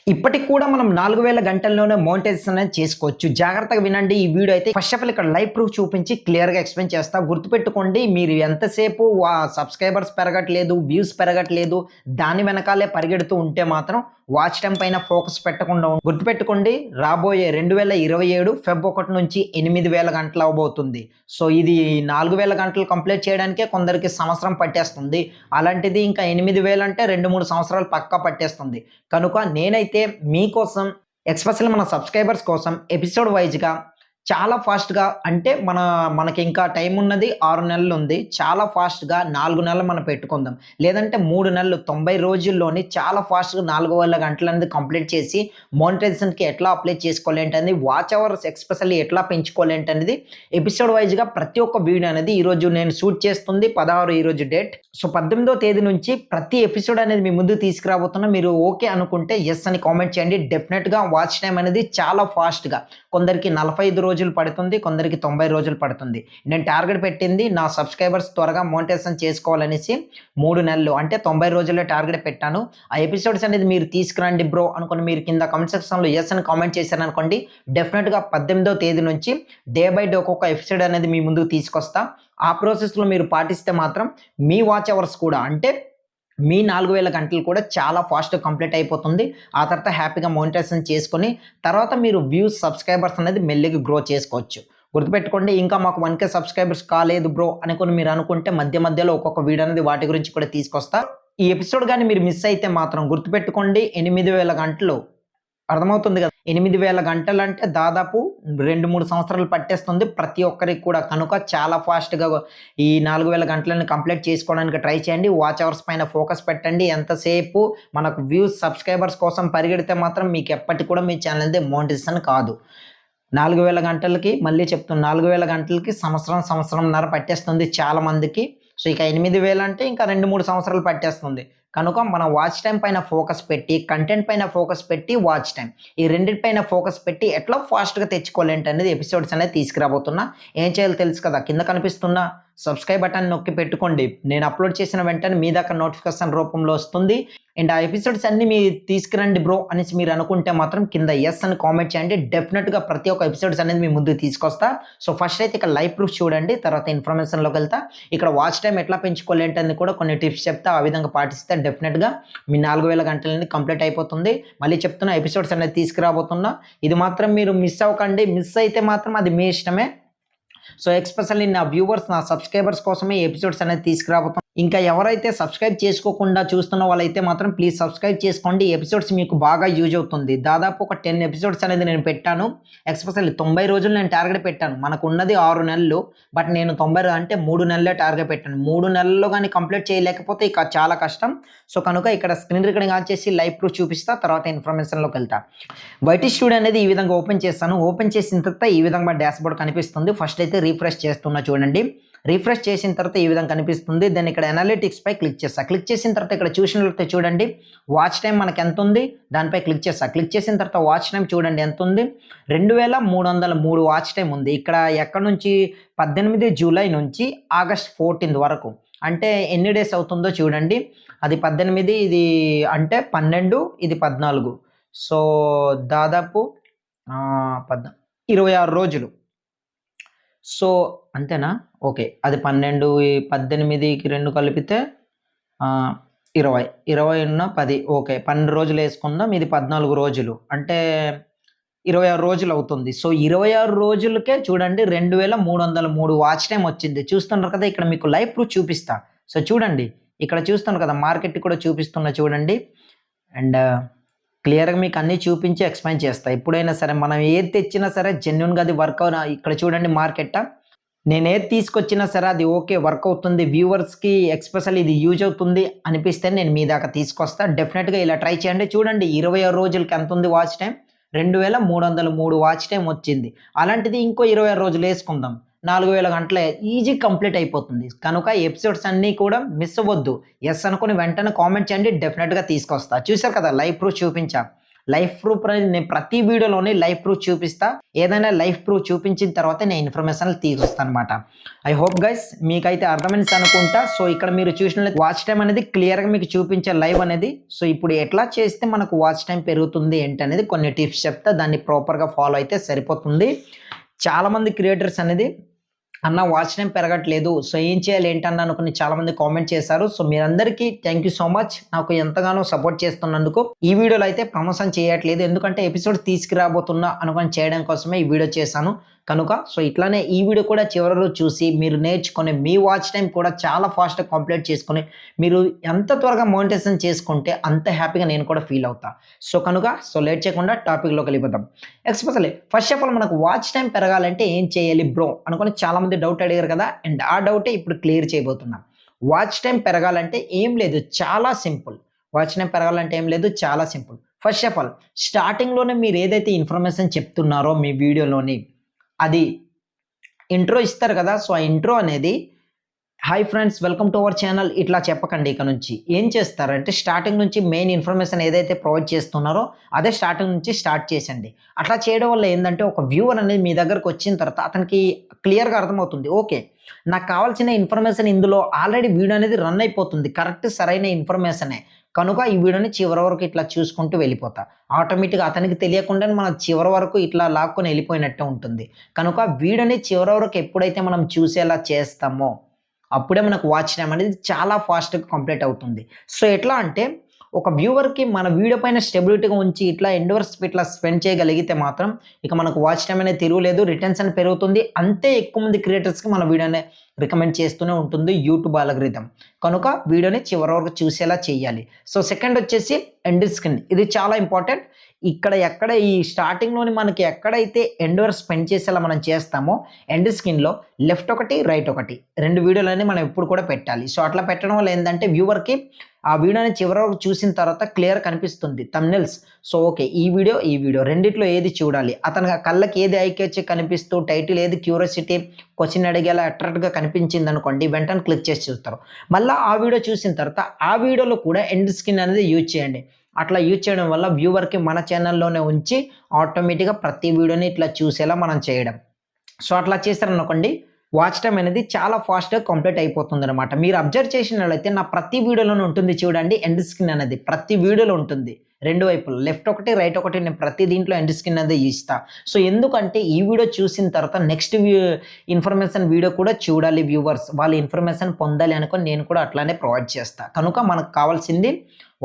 ఇప్పటికి కూడా మనం 4000 గంటల్లోనే మోనిటైజేషన్ అనేది చేసుకోవచ్చు. జాగ్రత్తగా వినండి ఈ వీడియో అయితే. ఫస్ట్ ఆఫ్ ఆల్ ఇక్కడ లైవ్ ప్రూఫ్ చూపించి క్లియర్‌గా ఎక్స్‌ప్లెయిన్ చేస్తా. గుర్తుపెట్టుకోండి మీరు ఎంతసేపు సబ్‌స్క్రైబర్స్ పెరగట్లేదు, వ్యూస్ పెరగట్లేదు, దాని వెనకాలే పరిగెడుతూ ఉంటే మాత్రం వాచ్ టైమ్ పైన ఫోకస్ పెట్టకుండా గుర్తుపెట్టుకోండి రాబోయే 2027 ఫెబ్ 1 నుంచి 8000 గంటలు అవ్వబోతుంది. సో ఇది 4000 గంటలు కంప్లీట్ చేయడానికే కొందరికి సంవత్సరం పట్టేస్తుంది. అలాంటిది ఇంకా 8000 అంటే 2, 3 సంవత్సరాలు పక్కా పట్టేస్తుంది. కనుక నేనైతే మీకోసం ఎస్పెషల్లీ మన సబ్స్క్రైబర్స్ కోసం ఎపిసోడ్ వైజ్‌గా చాలా ఫాస్ట్‌గా అంటే మనకి ఇంకా టైం ఉన్నది 6 నెలలు ఉంది. చాలా ఫాస్ట్‌గా 4 నెలలు మనం పెట్టుకుందాం. లేదంటే 3 నెలలు 90 రోజుల్లోని చాలా ఫాస్ట్‌గా 4000 గంటలనేది కంప్లీట్ చేసి మోనిటైజేషన్‌కి ఎట్లా అప్లై చేసుకోవాలి ఏంటనేది, వాచ్ అవర్స్ ఎస్పెషల్లీ ఎట్లా పెంచుకోవాలి ఏంటనేది ఎపిసోడ్ వైజ్‌గా ప్రతి ఒక్క వీడియో అనేది ఈరోజు నేను షూట్ చేస్తుంది 16 ఈరోజు డేట్. సో 18వ తేదీ నుంచి ప్రతి ఎపిసోడ్ అనేది మీ ముందుకు తీసుకురాబోతున్నా. మీరు ఓకే అనుకుంటే యెస్ అని కామెంట్ చేయండి. డెఫినెట్‌గా వాచ్ టైమ్ అనేది చాలా ఫాస్ట్‌గా కొందరికి 45 రోజులు పడుతుంది, కొందరికి 90 రోజులు పడుతుంది. నేను టార్గెట్ పెట్టింది నా సబ్స్క్రైబర్స్ త్వరగా మోనిటైజేషన్ చేసుకోవాలనేసి 3 నెలలు అంటే 90 రోజుల్లో టార్గెట్ పెట్టాను. ఆ ఎపిసోడ్స్ అనేది మీరు తీసుకురండి బ్రో అనుకోని మీరు కింద కామెంట్ సెక్షన్‌లో యెస్ అని కామెంట్ చేశారనుకోండి, డెఫినెట్‌గా 18వ తేదీ నుంచి డే బై డే ఒక్కొక్క ఎపిసోడ్ అనేది మీ ముందుకు తీసుకొస్తా. ఆ ప్రాసెస్‌లో మీరు పాటిస్తే మాత్రం మీ వాచ్ అవర్స్ కూడా అంటే మీ 4000 గంటలు కూడా చాలా ఫాస్ట్‌గా కంప్లీట్ అయిపోతుంది. ఆ తర్వాత హ్యాపీగా మోనిటైజేషన్ చేసుకొని తర్వాత మీరు వ్యూస్, సబ్స్క్రైబర్స్ అనేది మెల్లిగా గ్రో చేసుకోవచ్చు. గుర్తుపెట్టుకోండి ఇంకా మాకు 1,000 సబ్స్క్రైబర్స్ కాలేదు బ్రో అనుకోని మీరు అనుకుంటే మధ్య మధ్యలో ఒక్కొక్క వీడియో అనేది వాటి గురించి కూడా తీసుకొస్తా. ఈ ఎపిసోడ్ గాని మీరు మిస్ అయితే మాత్రం గుర్తుపెట్టుకోండి 8000 గంటలు అర్థమవుతుంది కదా! 8000 గంటలంటే దాదాపు 2, 3 సంవత్సరాలు పట్టేస్తుంది ప్రతి ఒక్కరికి కూడా. కనుక చాలా ఫాస్ట్‌గా ఈ 4000 గంటలని కంప్లీట్ చేసుకోవడానికి ట్రై చేయండి. వాచ్ అవర్స్ పైన ఫోకస్ పెట్టండి. ఎంతసేపు మనకు వ్యూస్, సబ్స్క్రైబర్స్ కోసం పరిగెడితే మాత్రం మీకు ఎప్పటికి కూడా మీ ఛానల్ అనేది మోనిటైజేషన్ కాదు. 4000 గంటలకి మళ్ళీ చెప్తున్నా 4000 గంటలకి సంవత్సరం, సంవత్సరంన్నర పట్టేస్తుంది చాలా మందికి. సో ఇక 8000 అంటే ఇంకా 2, 3 సంవత్సరాలు పట్టేస్తుంది. కనుక మన వాచ్ టైమ్ పైన ఫోకస్ పెట్టి, కంటెంట్ పైన ఫోకస్ పెట్టి, వాచ్ టైమ్ ఈ రెండిటి పైన ఫోకస్ పెట్టి ఎట్లా ఫాస్ట్‌గా తెచ్చుకోవాలి ఏంటనేది ఎపిసోడ్స్ అనేది తీసుకురాబోతున్నా. ఏం చేయాలో తెలుసు కదా! కింద కనిపిస్తున్న సబ్స్క్రైబ్ బటన్ నొక్కి పెట్టుకోండి. నేను అప్లోడ్ చేసిన వెంటనే మీ దాకా నోటిఫికేషన్ రూపంలో వస్తుంది. అండ్ ఆ ఎపిసోడ్స్ అన్నీ మీరు తీసుకురండి బ్రో అనేసి మీరు అనుకుంటే మాత్రం కింద యెస్ అని కామెంట్ చేయండి. డెఫినెట్‌గా ప్రతి ఒక్క ఎపిసోడ్స్ అనేది మీ ముందుకు తీసుకొస్తా. సో ఫస్ట్ అయితే ఇక్కడ లైవ్ ప్రూఫ్ చూడండి. తర్వాత ఇన్ఫర్మేషన్‌లోకి వెళ్తా. ఇక్కడ వాచ్ టైమ్ ఎట్లా పెంచుకోవాలి ఏంటనేది కూడా కొన్ని టిప్స్ చెప్తా. ఆ విధంగా పాటిస్తే డెఫినెట్‌గా మీ 4000 గంటలు అనేది కంప్లీట్ అయిపోతుంది. మళ్ళీ చెప్తున్నా ఎపిసోడ్స్ అనేది తీసుకురాబోతున్నా. ఇది మాత్రం మీరు మిస్ అవ్వకండి. మిస్ అయితే మాత్రం అది మీ ఇష్టమే. సో ఎస్పెషల్లీ నా వ్యూవర్స్, నా సబ్స్క్రైబర్స్ కోసమే ఈ ఎపిసోడ్స్ అనేది తీసుకురాబోతున్నాం. ఇంకా ఎవరైతే సబ్స్క్రైబ్ చేసుకోకుండా చూస్తున్న వాళ్ళైతే మాత్రం ప్లీజ్ సబ్స్క్రైబ్ చేసుకోండి. ఈ ఎపిసోడ్స్ మీకు బాగా యూజ్ అవుతుంది. దాదాపు ఒక 10 ఎపిసోడ్స్ అనేది నేను పెట్టాను. ఎస్పెషల్లీ 90 రోజులు నేను టార్గెట్ పెట్టాను. మనకు ఉన్నది 6 నెలలు. బట్ నేను 90 అంటే 3 నెలలే టార్గెట్ పెట్టాను. 3 నెలల్లో గాని కంప్లీట్ చేయలేకపోతే ఇక చాలా కష్టం. సో కనుక ఇక్కడ స్క్రీన్ రికార్డింగ్ ఆన్ చేసి లైవ్ ప్రూఫ్ చూపిస్తా. తర్వాత ఇన్ఫర్మేషన్‌లోకి వెళ్తా. వైటీ స్టూడియో అనేది ఈ విధంగా ఓపెన్ చేస్తాను. ఓపెన్ చేసిన తర్వాత ఈ విధంగా డాష్‌బోర్డ్ కనిపిస్తుంది. ఫస్ట్ అయితే రిఫ్రెష్ చేస్తున్నా చూడండి. రిఫ్రెష్ చేసిన తర్వాత ఈ విధంగా కనిపిస్తుంది. దెన్ ఇక్కడ అనాలిటిక్స్ పై క్లిక్ చేస్తా. క్లిక్ చేసిన తర్వాత ఇక్కడ చూసినట్లయితే చూడండి వాచ్ టైం మనకి ఎంత ఉంది దానిపై క్లిక్ చేస్తా. క్లిక్ చేసిన తర్వాత వాచ్ టైం చూడండి ఎంత ఉంది 2303 వాచ్ టైం ఉంది. ఇక్కడ ఎక్కడ నుంచి 18 జూలై నుంచి ఆగస్ట్ 14 వరకు అంటే ఎన్ని డేస్ అవుతుందో చూడండి. అది 18 ఇది అంటే 12 ఇది 14 సో దాదాపు 26 రోజులు. సో అంతేనా? ఓకే. అది 12 18కి 2 కలిపితే 20. 20 ఉన్న 10 ఓకే. 12 రోజులు వేసుకుందాం. ఇది 14 రోజులు. అంటే 26 రోజులు అవుతుంది. సో 26 రోజులకే చూడండి 2303 వాచ్ టైమ్ వచ్చింది. చూస్తున్నారు కదా! ఇక్కడ మీకు లైవ్ ప్రూఫ్ చూపిస్తా. సో చూడండి. ఇక్కడ చూస్తున్నారు కదా! మార్కెట్ కూడా చూపిస్తున్నా చూడండి. అండ్ క్లియర్‌గా మీకు అన్నీ చూపించి ఎక్స్‌ప్లెయిన్ చేస్తా. ఎప్పుడైనా సరే మనం ఏది తెచ్చినా సరే జెన్యూన్‌గా అది వర్క్ ఇక్కడ చూడండి మార్కెట్. నేను ఏది తీసుకొచ్చినా సరే అది ఓకే వర్క్ అవుతుంది. వ్యూవర్స్‌కి ఎస్పెషల్లీ ఇది యూజ్ అవుతుంది అనిపిస్తే నేను మీ దాకా తీసుకొస్తా. డెఫినెట్‌గా ఇలా ట్రై చేయండి. చూడండి 26 రోజులకి ఎంత ఉంది వాచ్ టైమ్ 2303 వాచ్ టైమ్ వచ్చింది. అలాంటిది ఇంకో 26 రోజులు వేసుకుందాం. 4000 గంటలే ఈజీ కంప్లీట్ అయిపోతుంది. కనుక ఎపిసోడ్స్ అన్నీ కూడా మిస్ అవ్వద్దు. యెస్ అనుకుని వెంటనే కామెంట్ చేయండి. డెఫినెట్‌గా తీసుకొస్తా. చూసారు కదా! లైవ్ ప్రూఫ్ చూపించా. లైఫ్ ప్రూఫ్ అనేది నేను ప్రతి వీడియోలోని లైఫ్ ప్రూఫ్ చూపిస్తా. ఏదైనా లైఫ్ ప్రూఫ్ చూపించిన తర్వాత నేను ఇన్ఫర్మేషన్ తీసుకొస్తాను అనమాట. ఐ హోప్ గైస్ మీకైతే అర్థమైంది అనుకుంటా. సో ఇక్కడ మీరు చూసినట్లయితే వాచ్ టైం అనేది క్లియర్గా మీకు చూపించే లైవ్ అనేది. సో ఇప్పుడు ఎట్లా చేస్తే మనకు వాచ్ టైం పెరుగుతుంది ఏంటి అనేది కొన్ని టిప్స్ చెప్తా. దాన్ని ప్రాపర్గా ఫాలో అయితే సరిపోతుంది. చాలామంది క్రియేటర్స్ అనేది అన్న వాచ్ టైం పెరగట్లేదు, సో ఏం చేయాలి ఏంటన్నా అనుకుని చాలా మంది కామెంట్ చేశారు. సో మీరందరికీ థ్యాంక్ యూ సో మచ్, నాకు ఎంతగానో సపోర్ట్ చేస్తున్నందుకు. ఈ వీడియోలో అయితే ప్రమోషన్ చేయట్లేదు, ఎందుకంటే ఎపిసోడ్ తీసుకురాబోతున్నా అనుకుని చేయడం కోసమే ఈ వీడియో చేశాను కనుక. సో ఇట్లానే ఈ వీడియో కూడా చివరిలో చూసి మీరు నేర్చుకొని మీ వాచ్ టైం కూడా చాలా ఫాస్ట్గా కంప్లీట్ చేసుకొని మీరు ఎంత త్వరగా మోనిటైజేషన్ చేసుకుంటే అంత హ్యాపీగా నేను కూడా ఫీల్ అవుతా. సో కనుక లేట్ చేయకుండా టాపిక్లోకి వెళ్ళిపోతాం. ఎక్స్పెషల్లీ ఫస్ట్ ఆఫ్ ఆల్ మనకు వాచ్ టైం పెరగాలంటే ఏం చేయాలి బ్రో అనుకుని చాలామంది డౌట్ అడిగారు కదా, అండ్ ఆ డౌటే ఇప్పుడు క్లియర్ చేయబోతున్నాం. వాచ్ టైం పెరగాలంటే ఏం లేదు, చాలా సింపుల్. వాచ్ టైం పెరగాలంటే ఏం లేదు, చాలా సింపుల్. ఫస్ట్ ఆఫ్ ఆల్ స్టార్టింగ్లోనే మీరు ఏదైతే ఇన్ఫర్మేషన్ చెప్తున్నారో మీ వీడియోలోని అది ఇంట్రో ఇస్తారు కదా. సో ఆ ఇంట్రో అనేది hi friends welcome to our channel ఇట్లా చెప్పకండి. ఇక నుంచి ఏం చేస్తారంటే స్టార్టింగ్ నుంచి మెయిన్ ఇన్ఫర్మేషన్ ఏదైతే ప్రొవైడ్ చేస్తున్నారో అదే స్టార్టింగ్ నుంచి స్టార్ట్ చేసండి. అట్లా చేయడం వల్ల ఏంటంటే ఒక వ్యూవర్ అనేది మీ దగ్గరకు వచ్చిన తర్వాత అతనికి క్లియర్గా అర్థమవుతుంది, ఓకే నాకు కావాల్సిన ఇన్ఫర్మేషన్ ఇందులో ఆల్రెడీ వీడియో అనేది రన్ అయిపోతుంది, కరెక్ట్ సరైన ఇన్ఫర్మేషనే కనుక ఈ వీడియోని చివరి వరకు ఇట్లా చూసుకుంటూ వెళ్ళిపోతా. ఆటోమేటిక్గా అతనికి తెలియకుండానే మనం చివరి వరకు ఇట్లా లాక్కొని వెళ్ళిపోయినట్టే ఉంటుంది. కనుక వీడియోని చివరి వరకు ఎప్పుడైతే మనం చూసేలా చేస్తామో అప్పుడే మనకు వాచ్ టైం అనేది చాలా ఫాస్ట్గా కంప్లీట్ అవుతుంది. సో ఎట్లా అంటే ఒక వ్యూవర్కి మన వీడియో పైన స్టెబిలిటీగా ఉంచి ఇట్లా ఎండోర్స్ ఇట్లా స్పెండ్ చేయగలిగితే మాత్రం ఇక మనకు వాచ్ టైం అనేది తిరుగులేదు, రిటెన్షన్ పెరుగుతుంది. అంతే ఎక్కువ మంది క్రియేటర్స్కి మన వీడియోని రికమెండ్ చేస్తూనే ఉంటుంది యూట్యూబ్ అల్గోరిథం. కనుక వీడియోని చివరి వరకు చూసేలా చేయాలి. సో సెకండ్ వచ్చేసి ఎండ్ స్క్రీన్, ఇది చాలా ఇంపార్టెంట్. ఎక్కడ ఈ స్టార్టింగ్లోని మనకి ఎక్కడైతే ఎండ్ స్పెండ్ చేసేలా మనం చేస్తామో ఎండ్ స్క్రీన్లో లెఫ్ట్ ఒకటి రైట్ ఒకటి రెండు వీడియోలని మనం ఎప్పుడు కూడా పెట్టాలి. సో అట్లా పెట్టడం వల్ల ఏంటంటే వ్యూవర్కి ఆ వీడియోని చివరి వరకు చూసిన తర్వాత క్లియర్ కనిపిస్తుంది థంబ్నెయిల్స్. సో ఓకే ఈ వీడియో రెండిట్లో ఏది చూడాలి, అతని కళ్ళకి ఏది ఐకేచ్చి కనిపిస్తూ టైటిల్ ఏది క్యూరియాసిటీ క్వశ్చన్ అడిగేలా అట్రాక్ట్గా కనిపించింది అనుకోండి, వెంటనే క్లిక్ చేసి చూస్తారు. మళ్ళీ ఆ వీడియో చూసిన తర్వాత ఆ వీడియోలో కూడా ఎండ్ స్క్రీన్ అనేది యూజ్ చేయండి. అట్లా యూజ్ చేయడం వల్ల వ్యూవర్కి మన ఛానల్లోనే ఉంచి ఆటోమేటిక్గా ప్రతి వీడియోని ఇట్లా చూసేలా మనం చేయడం. సో అట్లా చేస్తారనుకోండి వాచ్ టైం అనేది చాలా ఫాస్ట్గా కంప్లీట్ అయిపోతుంది అనమాట. మీరు అబ్జర్వ్ చేసినట్లయితే నా ప్రతి వీడియోలోనే ఉంటుంది చూడండి ఎండ్ స్క్రీన్ అనేది, ప్రతి వీడియోలో ఉంటుంది రెండు వైపులు లెఫ్ట్ ఒకటి రైట్ ఒకటి. నేను ప్రతి దీంట్లో ఎండ్ స్క్రీన్ అనేది ఇస్తా. సో ఎందుకంటే ఈ వీడియో చూసిన తర్వాత నెక్స్ట్ ఇన్ఫర్మేషన్ వీడియో కూడా చూడాలి వ్యూవర్స్, వాళ్ళ ఇన్ఫర్మేషన్ పొందాలి అనుకొని నేను కూడా అట్లానే ప్రొవైడ్ చేస్తా. కనుక మనకు కావాల్సింది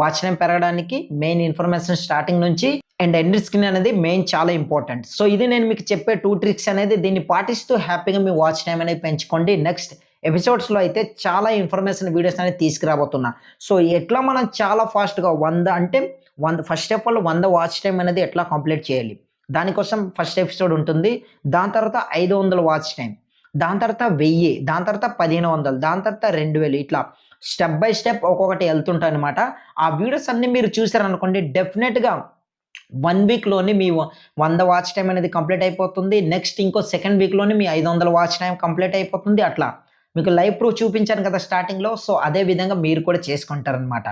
వాచ్ టైం పెరగడానికి మెయిన్ ఇన్ఫర్మేషన్ స్టార్టింగ్ నుంచి అండ్ ఎండ్ స్క్రీన్ అనేది మెయిన్ చాలా ఇంపార్టెంట్. సో ఇది నేను మీకు చెప్పే 2 ట్రిక్స్ అనేది, దీన్ని పాటిస్తూ హ్యాపీగా మీ వాచ్ టైం అనేది పెంచుకోండి. నెక్స్ట్ ఎపిసోడ్స్లో అయితే చాలా ఇన్ఫర్మేషన్ వీడియోస్ అనేది తీసుకురాబోతున్నా. సో ఎట్లా మనం చాలా ఫాస్ట్గా 100 first of all 100 watch time అనేది ఎట్లా కంప్లీట్ చేయాలి, దానికోసం ఫస్ట్ ఎపిసోడ్ ఉంటుంది. దాని తర్వాత 500 వాచ్ టైం, దాని తర్వాత 1000, దాని తర్వాత 1500, దాని తర్వాత 2000, ఇట్లా స్టెప్ బై స్టెప్ ఒక్కొక్కటి వెళ్తుంటాయి అనమాట. ఆ వీడియోస్ అన్ని మీరు చూసారనుకోండి డెఫినెట్గా 1 వీక్లోని మీ 100 వాచ్ టైం అనేది కంప్లీట్ అయిపోతుంది. నెక్స్ట్ ఇంకో సెకండ్ వీక్లోని మీ 500 వాచ్ టైం కంప్లీట్ అయిపోతుంది. అట్లా మీకు లైవ్ ప్రూఫ్ చూపించాను కదా స్టార్టింగ్లో, సో అదే విధంగా మీరు కూడా చేసుకుంటారనమాట.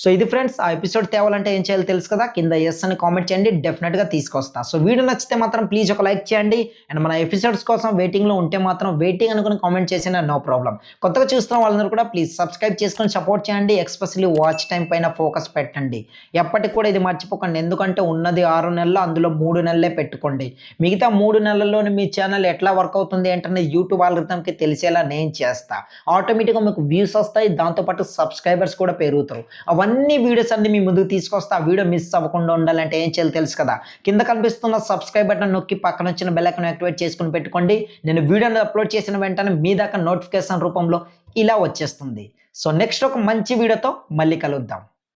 సో ఇది ఫ్రెండ్స్, ఆ ఎపిసోడ్ తేవాలంటే ఏం చేయాలో తెలుసు కదా, కింద ఎస్ అని కామెంట్ చేయండి, డెఫినెట్గా తీసుకొస్తా. సో వీడియో నచ్చితే మాత్రం ప్లీజ్ ఒక లైక్ చేయండి. అండ్ మన ఎపిసోడ్స్ కోసం వెయిటింగ్లో ఉంటే మాత్రం వెయిటింగ్ అనుకుని కామెంట్ చేసినా నో ప్రాబ్లం. కొత్తగా చూస్తున్న వాళ్ళందరూ కూడా ప్లీజ్ సబ్స్క్రైబ్ చేసుకొని సపోర్ట్ చేయండి. ఎక్స్పెషల్లీ వాచ్ టైం పైన ఫోకస్ పెట్టండి. ఎప్పటికి కూడా ఇది మర్చిపోకండి, ఎందుకంటే ఉన్నది 6 నెలలు, అందులో 3 నెలలే పెట్టుకోండి. మిగతా 3 నెలల్లోని మీ ఛానల్ ఎట్లా వర్క్ అవుతుంది ఏంటనేది యూట్యూబ్ అల్గోరిథంకి తెలిసేలా నేను చేస్తా. ఆటోమేటిక్గా మీకు వ్యూస్ వస్తాయి, దాంతోపాటు సబ్స్క్రైబర్స్ కూడా పెరుగుతారు. అవన్నీ వీడియోస్ అన్ని మీ ముందుకు తీసుకొస్తా. ఆ వీడియో మిస్ అవ్వకుండా ఉండాలంటే ఏం చేయాలో తెలుసు కదా, కింద కనిపిస్తున్న సబ్స్క్రైబ్ బటన్ నొక్కి పక్కన వచ్చిన బెల్ ఐకాన్ యాక్టివేట్ చేసుకుని పెట్టుకోండి. నేను వీడియోని అప్లోడ్ చేసిన వెంటనే మీ దాకా నోటిఫికేషన్ రూపంలో ఇలా వచ్చేస్తుంది. సో నెక్స్ట్ ఒక మంచి వీడియోతో మళ్ళీ కలుద్దాం.